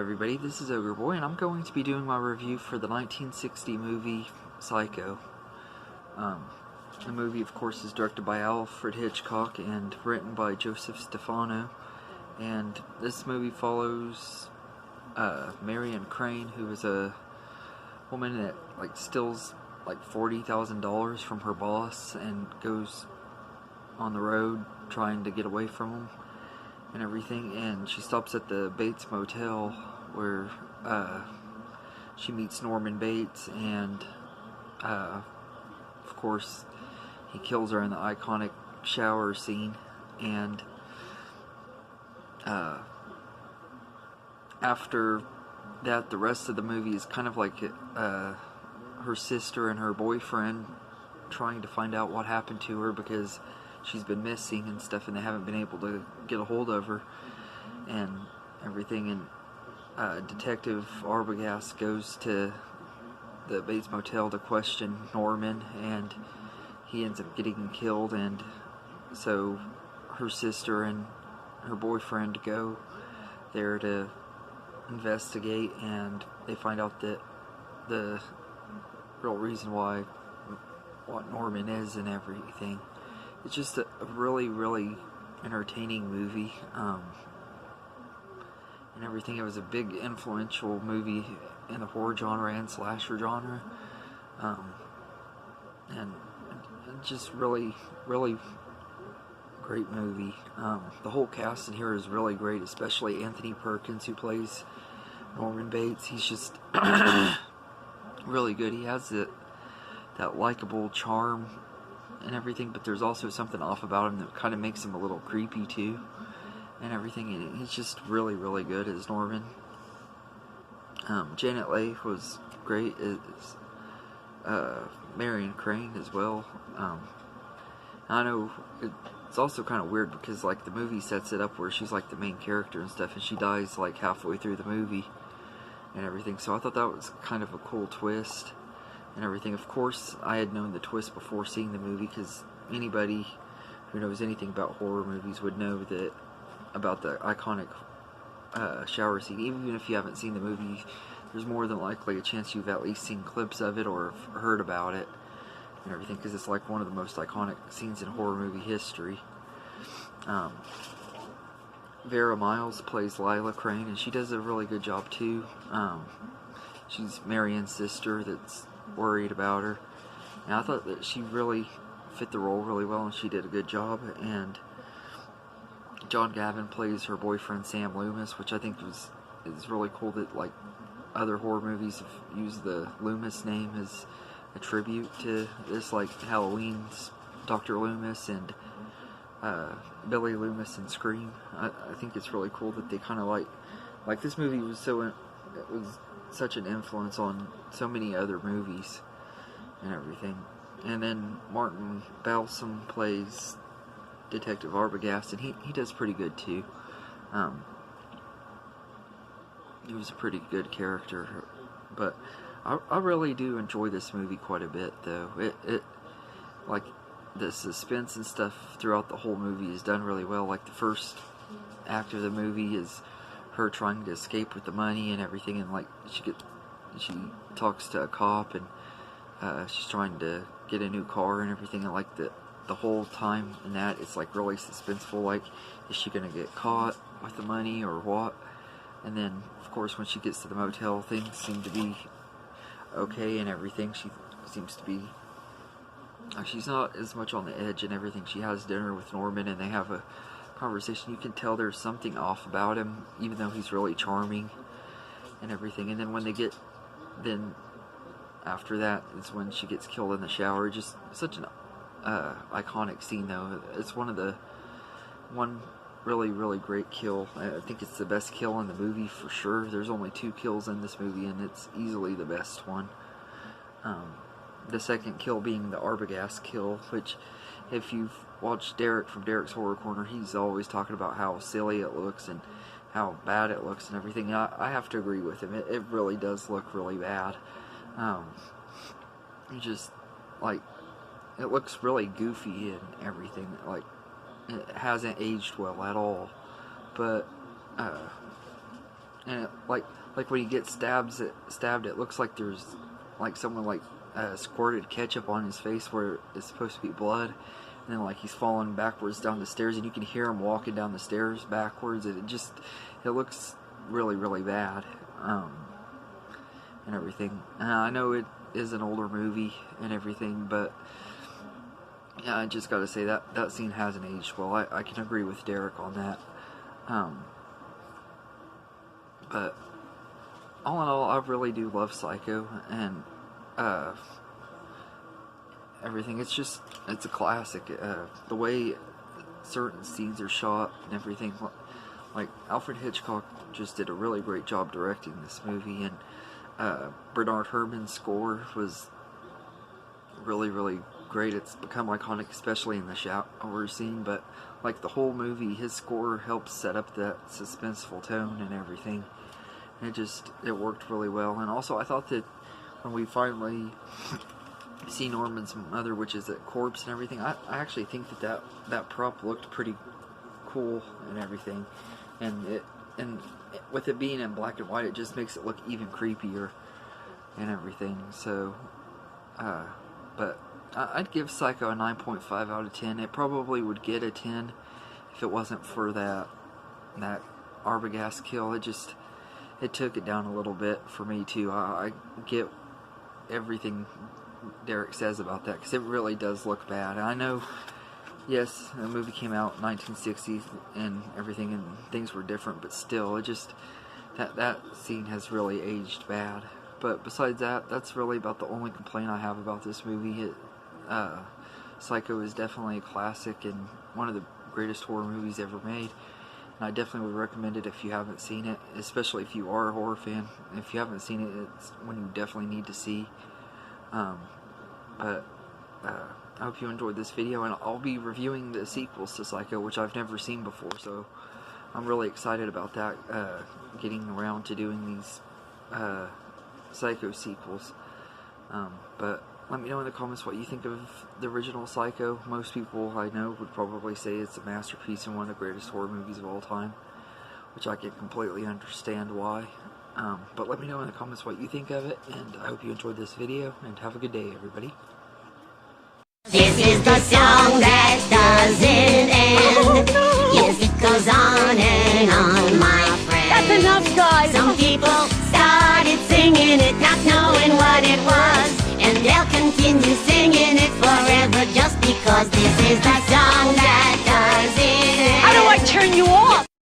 everybody, this is Ogre Boy, and I'm going to be doing my review for the 1960 movie Psycho. The movie, of course, is directed by Alfred Hitchcock and written by Joseph Stefano. And this movie follows Marion Crane, who is a woman that steals $40,000 from her boss and goes on the road trying to get away from him and everything, and she stops at the Bates Motel where she meets Norman Bates, and of course he kills her in the iconic shower scene. And after that, the rest of the movie is kind of like her sister and her boyfriend trying to find out what happened to her, because she's been missing and stuff, and they haven't been able to get a hold of her and everything. And Detective Arbogast goes to the Bates Motel to question Norman, and he ends up getting killed. And so her sister and her boyfriend go there to investigate, and they find out that the real reason what Norman is and everything. It's just a really, really entertaining movie, and everything. It was a big influential movie in the horror genre and slasher genre, and just really, really great movie. The whole cast in here is really great, especially Anthony Perkins, who plays Norman Bates. He's just really good. He has that likable charm and everything, but there's also something off about him that kind of makes him a little creepy too, and everything. And he's just really, really good as Norman. Janet Leigh was great as Marion Crane as well. I know it's also kind of weird because the movie sets it up where she's the main character and stuff, and she dies halfway through the movie and everything. So I thought that was kind of a cool twist and everything. Of course, I had known the twist before seeing the movie, because anybody who knows anything about horror movies would know that about the iconic shower scene. Even if you haven't seen the movie, there's more than likely a chance you've at least seen clips of it or heard about it and everything, because it's one of the most iconic scenes in horror movie history. Vera Miles plays Lila Crane, and she does a really good job too. She's Marion's sister that's worried about her, and I thought that she really fit the role really well, and she did a good job. And John Gavin plays her boyfriend Sam Loomis, which I think is really cool that other horror movies have used the Loomis name as a tribute to this, Halloween's Dr. Loomis and Billy Loomis in Scream. I think it's really cool that they kind of this movie was such an influence on so many other movies and everything. And then Martin Balsam plays Detective Arbogast, and he does pretty good too. He was a pretty good character, but I really do enjoy this movie quite a bit, though. It the suspense and stuff throughout the whole movie is done really well. The first act of the movie is her trying to escape with the money and everything, and she talks to a cop, and she's trying to get a new car and everything, and the whole time in that it's really suspenseful, is she gonna get caught with the money or what? And then of course when she gets to the motel, things seem to be okay and everything. She seems to be she's not as much on the edge and everything. She has dinner with Norman, and they have a conversation. You can tell there's something off about him, even though he's really charming and everything. And then then after that is when she gets killed in the shower. Just such an iconic scene, though. It's one really, really great kill. I think it's the best kill in the movie for sure. There's only 2 kills in this movie, and it's easily the best one. The second kill being the Arbogast kill, which, if you've watched Derek from Derek's Horror Corner, he's always talking about how silly it looks and how bad it looks and everything. I have to agree with him. It really does look really bad. It looks really goofy and everything. It hasn't aged well at all. But and like when he gets stabbed, it looks like there's like someone like squirted ketchup on his face where it's supposed to be blood, and then like he's falling backwards down the stairs, and you can hear him walking down the stairs backwards, and it looks really, really bad, and everything. I know it is an older movie and everything, but yeah, I just gotta say that scene hasn't aged well. I can agree with Derek on that. But all in all, I really do love Psycho, and everything. It's a classic. The way certain scenes are shot and everything, like Alfred Hitchcock just did a really great job directing this movie, and Bernard Herrmann's score was really, really great. It's become iconic, especially in the shower scene, but like the whole movie, his score helps set up that suspenseful tone and everything. It worked really well. And also, I thought that when we finally see Norman's mother, which is a corpse and everything, I actually think that prop looked pretty cool and everything, and with it being in black and white, it just makes it look even creepier and everything. So but I'd give Psycho a 9.5 out of 10. It probably would get a 10 if it wasn't for that Arbogast kill. It took it down a little bit for me too. I get everything Derek says about that, because it really does look bad. And I know, yes, the movie came out in 1960s and everything, and things were different, but still, that scene has really aged bad. But besides that, that's really about the only complaint I have about this movie. Psycho is definitely a classic and one of the greatest horror movies ever made. And I definitely would recommend it if you haven't seen it, especially if you are a horror fan. If you haven't seen it, it's one you definitely need to see. But I hope you enjoyed this video, and I'll be reviewing the sequels to Psycho, which I've never seen before, so I'm really excited about that, getting around to doing these Psycho sequels. But let me know in the comments what you think of the original Psycho. Most people I know would probably say it's a masterpiece and one of the greatest horror movies of all time, which I can completely understand why. But let me know in the comments what you think of it, and I hope you enjoyed this video, and have a good day, everybody. This is the song that doesn't end. Yes, it goes on and on, my friend. That's enough, guys. Some people started singing it, not knowing what it was, and they'll continue singing it forever just because this is the song.